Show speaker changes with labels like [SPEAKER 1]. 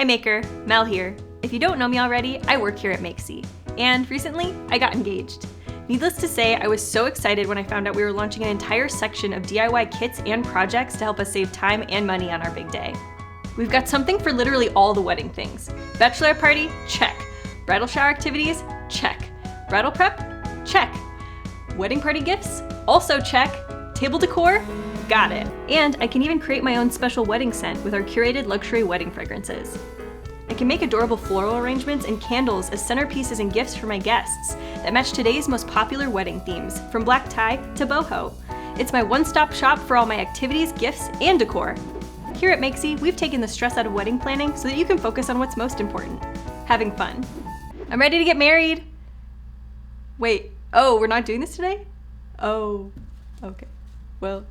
[SPEAKER 1] Hi Maker, Mel here. If you don't know me already, I work here at Makesy. And recently, I got engaged. Needless to say, I was so excited when I found out we were launching an entire section of DIY kits and projects to help us save time and money on our big day. We've got something for literally all the wedding things. Bachelorette party? Check. Bridal shower activities? Check. Bridal prep? Check. Wedding party gifts? Also check. Table decor? Got it. And I can even create my own special wedding scent with our curated luxury wedding fragrances. I can make adorable floral arrangements and candles as centerpieces and gifts for my guests that match today's most popular wedding themes, from black tie to boho. It's my one-stop shop for all my activities, gifts, and decor. Here at Makesy, we've taken the stress out of wedding planning so that you can focus on what's most important, having fun. I'm ready to get married. Wait, oh, we're not doing this today? Oh, okay. Well,